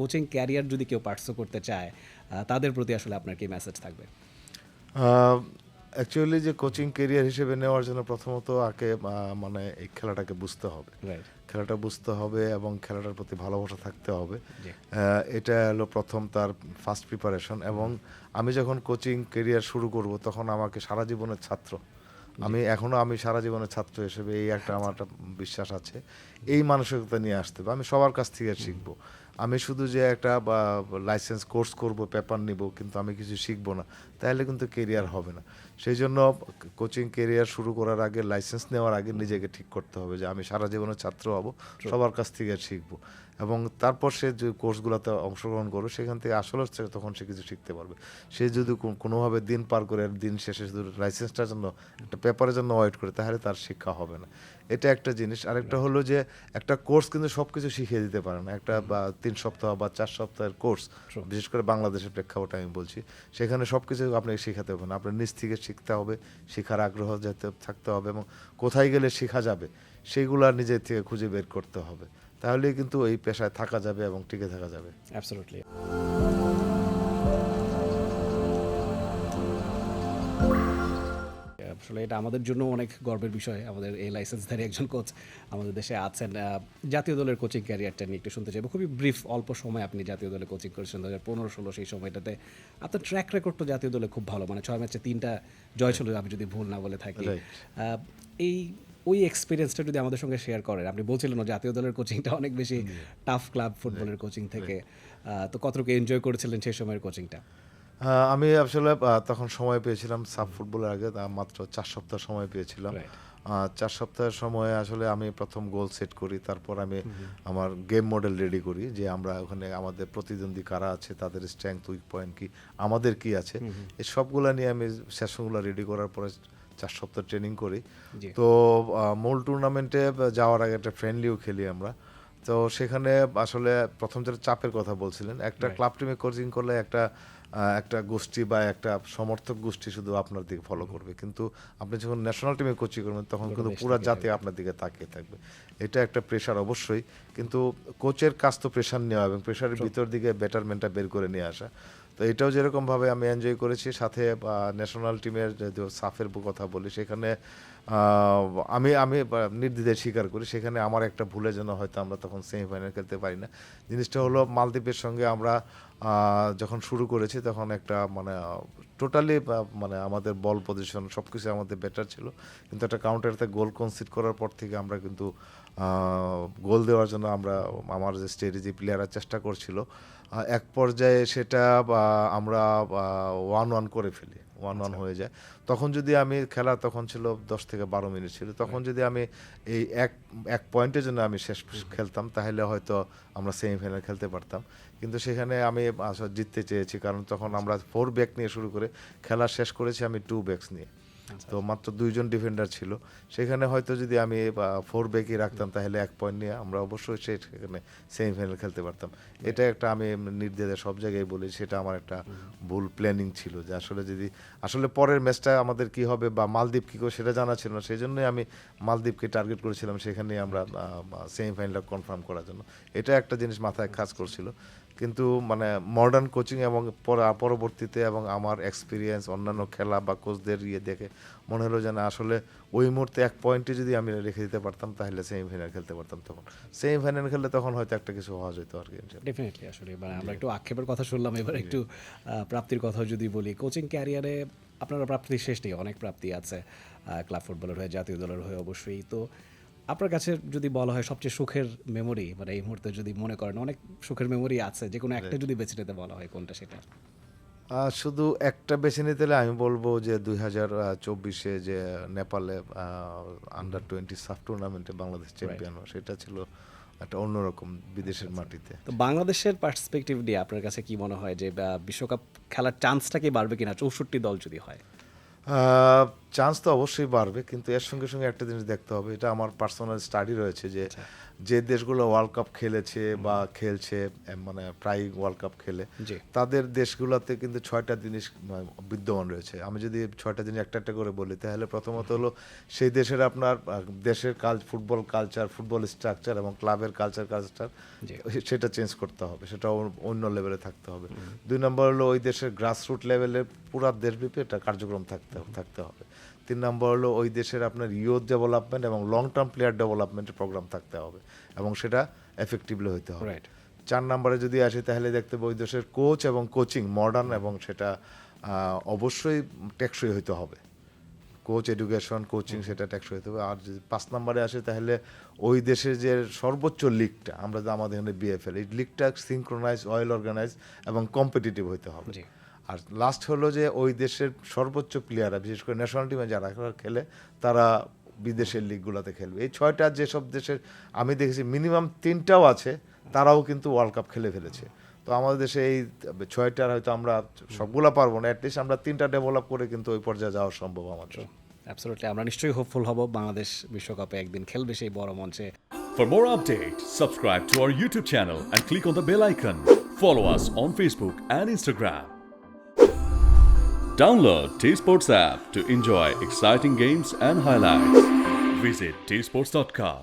Coaching career যদি কেউ pursue করতে চায় তাদের প্রতি আসলে আপনার কি মেসেজ থাকবে? অ্যাকচুয়ালি যে কোচিং কেরিয়ার হিসেবে নেওয়ার জন্য প্রথমত আগে মানে এই খেলাটাকে বুঝতে হবে। রাইট। খেলাটা বুঝতে হবে এবং খেলাটার প্রতি ভালোবাসা থাকতে হবে। জি। এটা হলো প্রথম তার ফার্স্ট প্রিপারেশন। এবং আমি যখন কোচিং কেরিয়ার শুরু করব তখন আমাকে সারা জীবনের ছাত্র, আমি সারা জীবনের ছাত্র হিসেবে এই একটা আমার একটা বিশ্বাস আছে। এই মানসিকতা নিয়ে আসতে হবে। আমি সবার কাছ থেকে শিখবো। আমি শুধু যে একটা লাইসেন্স কোর্স করব, পেপার নিব, কিন্তু আমি কিছু শিখবো না, তাহলে কিন্তু কেরিয়ার হবে না। সেই জন্য কোচিং কেরিয়ার শুরু করার আগে, লাইসেন্স নেওয়ার আগে নিজেকে ঠিক করতে হবে যে আমি সারা জীবনের ছাত্র হব, সবার কাছ থেকে শিখবো। এবং তারপর সে যে কোর্সগুলোতে অংশগ্রহণ করবে সেখান থেকে আসলে তখন সে কিছু শিখতে পারবে। সে যদি কোনোভাবে দিন পার করে দিন শেষে শুধু লাইসেন্সটার জন্য, একটা পেপারের জন্য ওয়েট করে, তাহলে তার শিক্ষা হবে না। এটা একটা জিনিস। আরেকটা হলো যে একটা কোর্স কিন্তু সব কিছু শিখিয়ে দিতে পারে না। একটা বা 3 সপ্তাহ বা 4 সপ্তাহের কোর্স, বিশেষ করে বাংলাদেশের প্রেক্ষাপটে আমি বলছি, সেখানে সব কিছু আপনাকে শেখাতে হবে না। আপনার নিজ থেকে শিখতে হবে, শেখার আগ্রহ যাতে থাকতে হবে, এবং কোথায় গেলে শেখা যাবে সেইগুলো নিজের থেকে খুঁজে বের করতে হবে। তাহলেই কিন্তু এই পেশায় থাকা যাবে এবং টিকে থাকা যাবে। অ্যাবসলিউটলি। আসলে এটা আমাদের জন্য অনেক গর্বের বিষয়। আমাদের এই লাইসেন্সধারী একজন কোচ আমাদের দেশে আছেন। জাতীয় দলের কোচিং ক্যারিয়ারটা নিয়ে একটু শুনতে চাইবো। খুবই ব্রিফ, অল্প সময় আপনি জাতীয় দলে কোচিং করেছেন 2015-16 সেই সময়টাতে। আপনার ট্র্যাক রেকর্ড তো জাতীয় দলে খুব ভালো, মানে 6 ম্যাচে 3টা জয় ছিল আমি যদি ভুল না বলে থাকি। রাইট। এই ওই এক্সপিরিয়েন্সটা যদি আমাদের সঙ্গে শেয়ার করেন, আপনি বলছিলেন জাতীয় দলের কোচিংটা অনেক বেশি টাফ ক্লাব ফুটবলের কোচিং থেকে, তো কতটুকু এনজয় করেছিলেন সেই সময়ের কোচিংটা? আমি আসলে তখন সময় পেয়েছিলাম সাব ফুটবলের আগে, মাত্র 4 সপ্তাহ সময় পেয়েছিলাম। রাইট। 4 সপ্তাহের সময়ে আসলে আমি প্রথম গোল সেট করি। তারপর আমি আমার গেম মডেল রেডি করি যে আমরা ওখানে আমাদের প্রতিদ্বন্দ্বী কারা আছে, তাদের স্ট্রেংথ, উইক পয়েন্ট কি, আমাদের কি আছে, এই সবগুলা নিয়ে আমি সেশনগুলো রেডি করার পরে 4 সপ্তাহ ট্রেনিং করি। জি। তো মূল টুর্নামেন্টে যাওয়ার আগে একটা ফ্রেন্ডলিও খেলি আমরা। তো সেখানে আসলে প্রথম যেটা চাপের কথা বলছিলেন, একটা রাইট। ক্লাব টিমে কোচিং করলে একটা গোষ্ঠী বা একটা সমর্থক গোষ্ঠী শুধু আপনার দিকে ফলো করবে, কিন্তু আপনি যখন ন্যাশনাল টিমে কোচিং করবেন তখন গোটা কিন্তু দেশ পুরো তাকিয়ে জাতি থাকবে। আপনার দিকে তাকিয়ে থাকবে। এটা একটা প্রেশার অবশ্যই, কিন্তু কোচের কাজ তো প্রেশার নেওয়া এবং প্রেশারের ভিতর দিকে বেটারমেন্টটা বের করে নিয়ে আসা। তো এটাও যেরকমভাবে আমি এনজয় করেছি, সাথে ন্যাশনাল টিমের যদি সাফের কথা বলি, সেখানে আমি আমি নির্দ্বিধায় স্বীকার করি সেখানে আমার একটা ভুলে যেন হয়তো আমরা তখন সেমিফাইনাল খেলতে পারি না। জিনিসটা হলো মালদ্বীপের সঙ্গে আমরা যখন শুরু করেছি তখন একটা মানে টোটালি মানে আমাদের বল পজিশন সব কিছু আমাদের বেটার ছিল, কিন্তু একটা কাউন্টারতে গোল কনসিড করার পর থেকে আমরা কিন্তু গোল দেওয়ার জন্য আমার যে স্ট্র্যাটেজি প্লেয়াররা চেষ্টা করছিল, এক পর্যায়ে সেটা আমরা 1-1 করে ফেলি, 1-1 হয়ে যায়। তখন যদি আমি খেলা তখন ছিল 10 থেকে 12 মিনিট ছিল, তখন যদি আমি এই এক এক পয়েন্টের জন্য আমি শেষ খেলতাম, তাহলে হয়তো আমরা সেমিফাইনাল খেলতে পারতাম। কিন্তু সেখানে আমি আসলে জিততে চেয়েছি, কারণ তখন আমরা 4 ব্যাক নিয়ে শুরু করে খেলা শেষ করেছি আমি 2 ব্যাকস নিয়ে। তো মাত্র 2জন ডিফেন্ডার ছিল। সেখানে হয়তো যদি আমি 4 ব্যাকই রাখতাম, তাহলে 1 পয়েন্ট নিয়ে আমরা অবশ্যই সেখানে সেমিফাইনাল খেলতে পারতাম। এটা একটা আমি নির্দ্বিধায় সব জায়গায় বলি, সেটা আমার একটা ভুল প্ল্যানিং ছিল যে আসলে পরের ম্যাচটা আমাদের কি হবে বা মালদ্বীপ কী করে সেটা জানা ছিল না। সেই জন্যই আমি মালদ্বীপকে টার্গেট করেছিলাম, সেখানে আমরা সেমিফাইনালটা কনফার্ম করার জন্য। এটা একটা জিনিস মাথায় কাজ করছিল। কিন্তু মানে মডার্ন কোচিং এবং পরবর্তীতে এবং আমার এক্সপিরিয়েন্স, অন্যান্য খেলা বা কোচদের দেখে মনে হলো যে না, আসলে ওই মুহূর্তে 1 পয়েন্টে যদি আমি রেখে দিতে পারতাম তাহলে সেমিফাইনাল খেলতে পারতাম। তখন সেমিফাইনাল খেললে তখন হয়তো একটা কিছু হওয়া যেত আর কি। ডেফিনেটলি। আসলে মানে আমরা একটু আক্ষেপের কথা শুনলাম, এবার একটু প্রাপ্তির কথা যদি বলি, কোচিং ক্যারিয়ারে আপনারা প্রাপ্তি শেষ নেই, অনেক প্রাপ্তি আছে ক্লাব ফুটবলের হয়ে, জাতীয় দলের হয়ে অবশ্যই। তো আপনার কাছে যদি বলা হয় সবচেয়ে সুখের মেমোরি, মানে এই মুহূর্তে যদি মনে করেন অনেক সুখের মেমোরি আছে, যে কোনো একটা যদি বেছে নিতে বলা হয় কোনটা সেটা? শুধু একটা বেছে নিতে হলে আমি বলবো যে 2024-এ যে নেপালে আন্ডার 20 সাফ টুর্নামেন্টে বাংলাদেশ চ্যাম্পিয়ন, সেটা ছিল একটা অন্যরকম বিদেশের মাটিতে। তো বাংলাদেশের পার্সপেক্টিভ নিয়ে আপনার কাছে কি মনে হয় যে বিশ্বকাপ খেলার চান্সটা কি বাড়বে কিনা 64 দল যদি হয়? চান্স তো অবশ্যই বাড়বে, কিন্তু এর সঙ্গে সঙ্গে একটা জিনিস দেখতে হবে, এটা আমার পার্সোনাল স্টাডি রয়েছে যে যে দেশগুলো ওয়ার্ল্ড কাপ খেলেছে বা খেলছে, মানে প্রায় ওয়ার্ল্ড কাপ খেলে, জি। তাদের দেশগুলোতে কিন্তু 6টা জিনিস বিদ্যমান রয়েছে। আমি যদি 6টা জিনিস একটা একটা করে বলি, তাহলে প্রথমত হলো সেই দেশের আপনার দেশের ফুটবল কালচার, ফুটবল স্ট্রাকচার এবং ক্লাবের কালচার জি। সেটা চেঞ্জ করতে হবে, সেটা অন্য লেভেলে থাকতে হবে। 2 নম্বর হলো ওই দেশের গ্রাসরুট লেভেলের পুরা দেশব্যাপী একটা কার্যক্রম থাকতে হবে। 3 নম্বর হলো ওই দেশের আপনার ইউথ ডেভেলপমেন্ট এবং লং টার্ম প্লেয়ার ডেভেলপমেন্টের প্রোগ্রাম থাকতে হবে এবং সেটা এফেক্টিভলি হইতে হবে। রাইট। 4 নম্বরে যদি আসি তাহলে দেখতে পাবো ওই দেশের কোচ এবং কোচিং মডার্ন এবং সেটা অবশ্যই টেকসই হইতে হবে। কোচ এডুকেশন কোচিং সেটা টেকসই হইতে হবে। আর যদি 5 নম্বরে আসে তাহলে ওই দেশের যে সর্বোচ্চ লিগটা, আমরা যে আমাদের এখানে বিএফএল, এই লিগটা সিনক্রোনাইজ, ওয়েল অর্গানাইজ এবং কম্পিটিটিভ হইতে হবে। জি। আর লাস্ট হলো যে ওই দেশের সর্বোচ্চ প্লেয়াররা, বিশেষ করে ন্যাশনাল টিমে যারা খেলে, তারা বিদেশের লিগগুলোতে খেলবে। এই 6টা যেসব দেশের আমি দেখেছি মিনিমাম 3টাও আছে, তারাও কিন্তু ওয়ার্ল্ড কাপ খেলে ফেলেছে। তো আমাদের দেশে এই 6টার হয়তো আমরা সবগুলা পারবো না, অ্যাটলিস্ট আমরা 3টা ডেভেলপ করে কিন্তু ওই পর্যায়ে যাওয়া সম্ভব আমাদের। অ্যাবসলিউটলি, আমরা নিশ্চয়ই হোপফুল হব বাংলাদেশ বিশ্বকাপে একদিন খেলবে সেই বড় মঞ্চে। For more updates, subscribe to our YouTube channel and click on the bell icon. Follow us on Facebook and Instagram. Download T-Sports app to enjoy exciting games and highlights. Visit tsports.com.